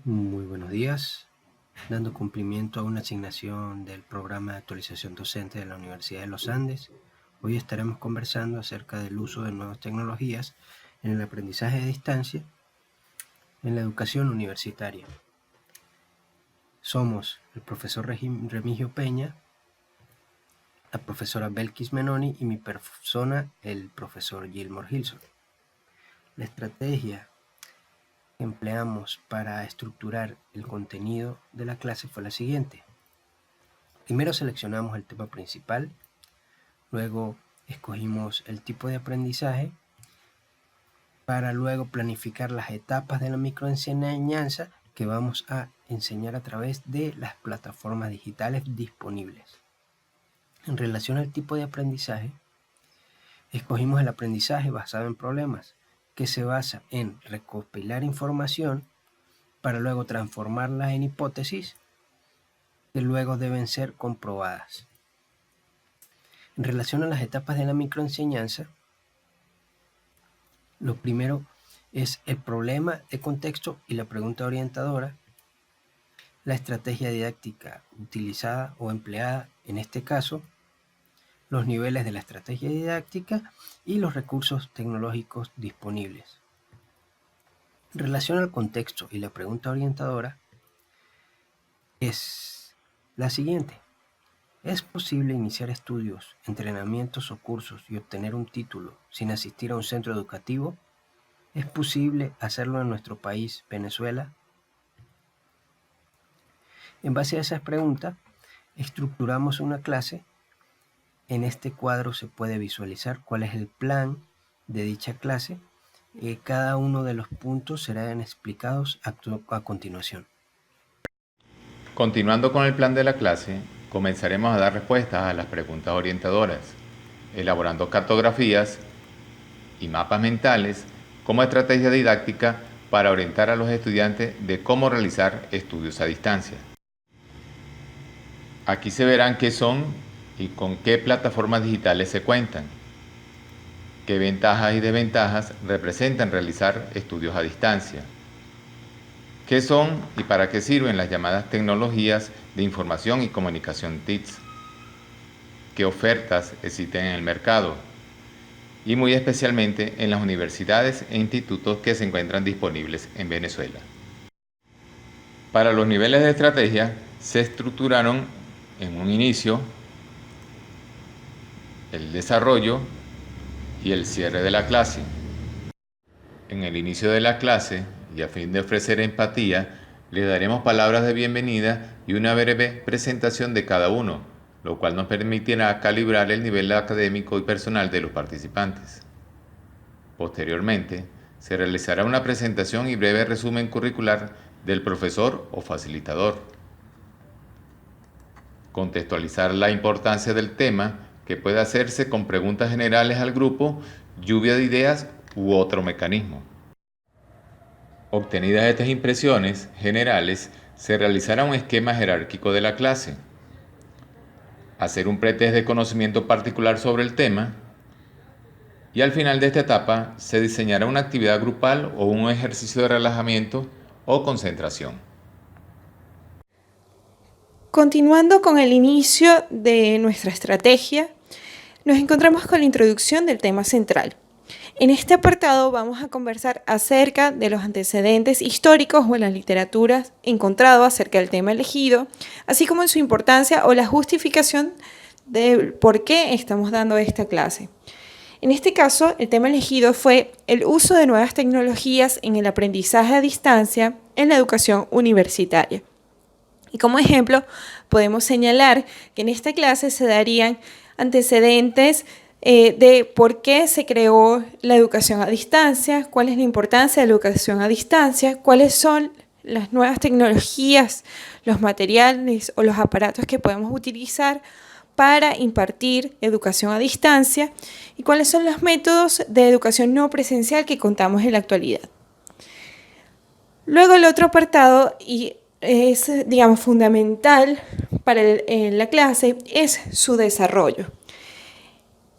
Muy buenos días. Dando cumplimiento a una asignación del programa de actualización docente de la Universidad de los Andes, hoy estaremos conversando acerca del uso de nuevas tecnologías en el aprendizaje a distancia en la educación universitaria. Somos el profesor Remigio Peña, la profesora Belkis Menoni y mi persona, el profesor Gilmore Hilson. La estrategia que empleamos para estructurar el contenido de la clase fue la siguiente. Primero seleccionamos el tema principal, luego escogimos el tipo de aprendizaje para luego planificar las etapas de la microenseñanza que vamos a enseñar a través de las plataformas digitales disponibles. En relación al tipo de aprendizaje, escogimos el aprendizaje basado en problemas, que se basa en recopilar información para luego transformarla en hipótesis que luego deben ser comprobadas. En relación a las etapas de la microenseñanza, lo primero es el problema de contexto y la pregunta orientadora, la estrategia didáctica utilizada o empleada en este caso, los niveles de la estrategia didáctica y los recursos tecnológicos disponibles. En relación al contexto y la pregunta orientadora es la siguiente. ¿Es posible iniciar estudios, entrenamientos o cursos y obtener un título sin asistir a un centro educativo? ¿Es posible hacerlo en nuestro país, Venezuela? En base a esas preguntas, estructuramos una clase. En este cuadro se puede visualizar cuál es el plan de dicha clase. Cada uno de los puntos serán explicados a continuación. Continuando con el plan de la clase, comenzaremos a dar respuestas a las preguntas orientadoras, elaborando cartografías y mapas mentales como estrategia didáctica para orientar a los estudiantes de cómo realizar estudios a distancia. Aquí se verán qué son y con qué plataformas digitales se cuentan, qué ventajas y desventajas representan realizar estudios a distancia, qué son y para qué sirven las llamadas tecnologías de información y comunicación TICs, qué ofertas existen en el mercado y muy especialmente en las universidades e institutos que se encuentran disponibles en Venezuela. Para los niveles de estrategia se estructuraron en un inicio, el desarrollo y el cierre de la clase. En el inicio de la clase, y a fin de ofrecer empatía, le daremos palabras de bienvenida y una breve presentación de cada uno, lo cual nos permitirá calibrar el nivel académico y personal de los participantes. Posteriormente, se realizará una presentación y breve resumen curricular del profesor o facilitador. Contextualizar la importancia del tema, que puede hacerse con preguntas generales al grupo, lluvia de ideas u otro mecanismo. Obtenidas estas impresiones generales, se realizará un esquema jerárquico de la clase. Hacer un pretest de conocimiento particular sobre el tema. Y al final de esta etapa se diseñará una actividad grupal o un ejercicio de relajamiento o concentración. Continuando con el inicio de nuestra estrategia, nos encontramos con la introducción del tema central. En este apartado vamos a conversar acerca de los antecedentes históricos o en las literaturas encontrados acerca del tema elegido, así como en su importancia o la justificación de por qué estamos dando esta clase. En este caso, el tema elegido fue el uso de nuevas tecnologías en el aprendizaje a distancia en la educación universitaria. Y como ejemplo, podemos señalar que en esta clase se darían antecedentes de por qué se creó la educación a distancia, cuál es la importancia de la educación a distancia, cuáles son las nuevas tecnologías, los materiales o los aparatos que podemos utilizar para impartir educación a distancia y cuáles son los métodos de educación no presencial que contamos en la actualidad. Luego el otro apartado es, fundamental para la clase es su desarrollo.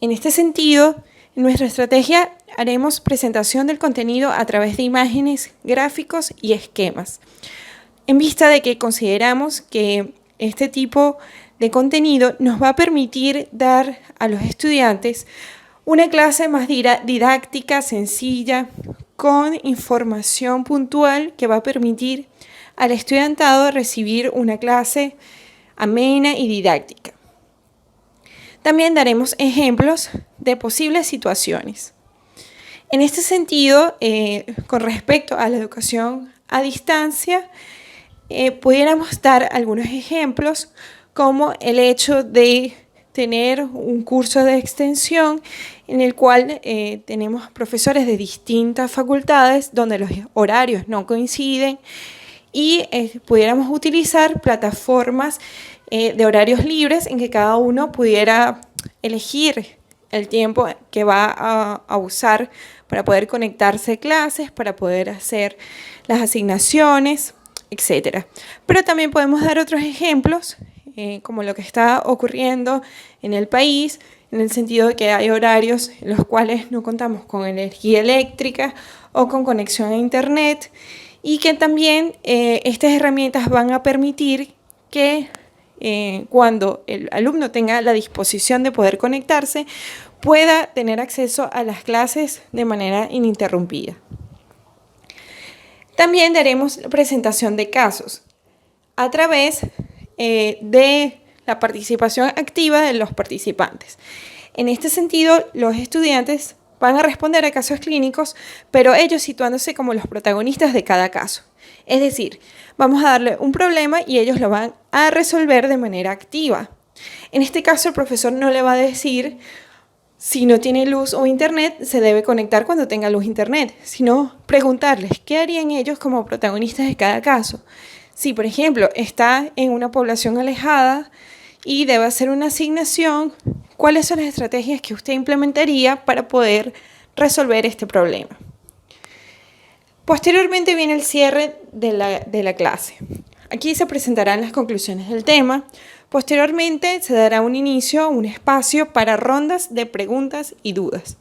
En este sentido, en nuestra estrategia haremos presentación del contenido a través de imágenes, gráficos y esquemas. en vista de que consideramos que este tipo de contenido nos va a permitir dar a los estudiantes una clase más didáctica, sencilla, con información puntual que va a permitir al estudiantado recibir una clase amena y didáctica. También daremos ejemplos de posibles situaciones. En este sentido, con respecto a la educación a distancia, pudiéramos dar algunos ejemplos como el hecho de tener un curso de extensión en el cual tenemos profesores de distintas facultades donde los horarios no coinciden y pudiéramos utilizar plataformas de horarios libres en que cada uno pudiera elegir el tiempo que va a usar para poder conectarse a clases, para poder hacer las asignaciones, etc. Pero también podemos dar otros ejemplos, como lo que está ocurriendo en el país, en el sentido de que hay horarios en los cuales no contamos con energía eléctrica o con conexión a internet, y que también estas herramientas van a permitir que cuando el alumno tenga la disposición de poder conectarse, pueda tener acceso a las clases de manera ininterrumpida. También daremos presentación de casos a través de la participación activa de los participantes. En este sentido, los estudiantes van a responder a casos clínicos, pero ellos situándose como los protagonistas de cada caso. Es decir, vamos a darle un problema y ellos lo van a resolver de manera activa. En este caso, el profesor no le va a decir si no tiene luz o internet, se debe conectar cuando tenga luz e internet, sino preguntarles qué harían ellos como protagonistas de cada caso. Si, por ejemplo, está en una población alejada y debe hacer una asignación, ¿cuáles son las estrategias que usted implementaría para poder resolver este problema? Posteriormente viene el cierre de la clase. Aquí se presentarán las conclusiones del tema. Posteriormente se dará un inicio, un espacio para rondas de preguntas y dudas.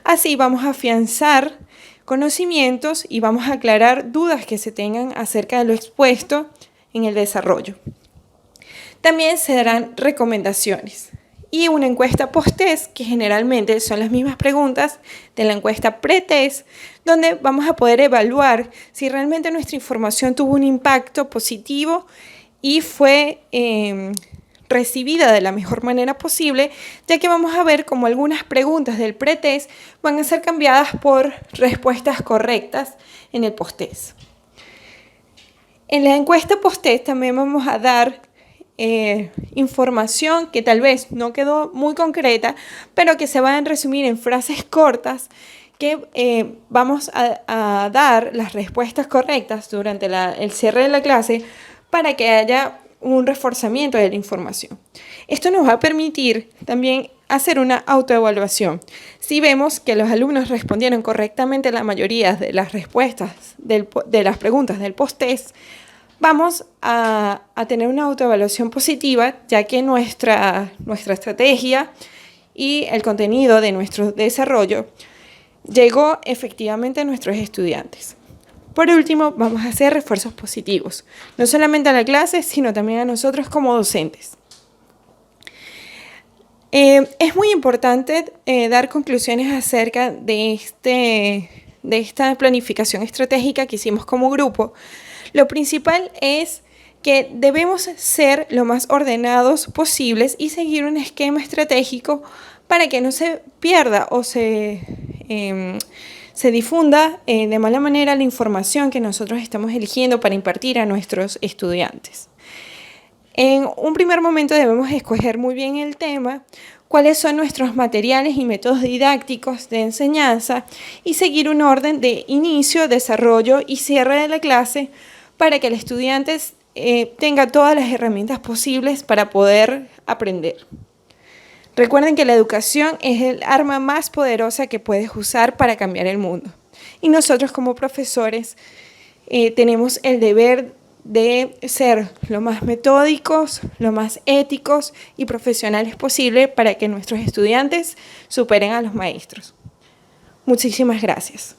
Así vamos a afianzar conocimientos y vamos a aclarar dudas que se tengan acerca de lo expuesto en el desarrollo. También se darán recomendaciones y una encuesta post-test, que generalmente son las mismas preguntas de la encuesta pre-test, donde vamos a poder evaluar si realmente nuestra información tuvo un impacto positivo y fue recibida de la mejor manera posible, ya que vamos a ver cómo algunas preguntas del pre-test van a ser cambiadas por respuestas correctas en el post-test. En la encuesta post-test también vamos a dar información que tal vez no quedó muy concreta, pero que se va a resumir en frases cortas que vamos a dar las respuestas correctas durante el cierre de la clase para que haya un reforzamiento de la información. Esto nos va a permitir también hacer una autoevaluación. Si vemos que los alumnos respondieron correctamente la mayoría de las respuestas de las preguntas del post-test, vamos a tener una autoevaluación positiva, ya que nuestra estrategia y el contenido de nuestro desarrollo llegó efectivamente a nuestros estudiantes. Por último, vamos a hacer refuerzos positivos, no solamente a la clase, sino también a nosotros como docentes. Es muy importante dar conclusiones acerca de esta planificación estratégica que hicimos como grupo. Lo principal es que debemos ser lo más ordenados posibles y seguir un esquema estratégico para que no se pierda o se difunda de mala manera la información que nosotros estamos eligiendo para impartir a nuestros estudiantes. En un primer momento debemos escoger muy bien el tema, cuáles son nuestros materiales y métodos didácticos de enseñanza y seguir un orden de inicio, desarrollo y cierre de la clase para que el estudiante tenga todas las herramientas posibles para poder aprender. Recuerden que la educación es el arma más poderosa que puedes usar para cambiar el mundo. Y nosotros como profesores tenemos el deber de ser lo más metódicos, lo más éticos y profesionales posible para que nuestros estudiantes superen a los maestros. Muchísimas gracias.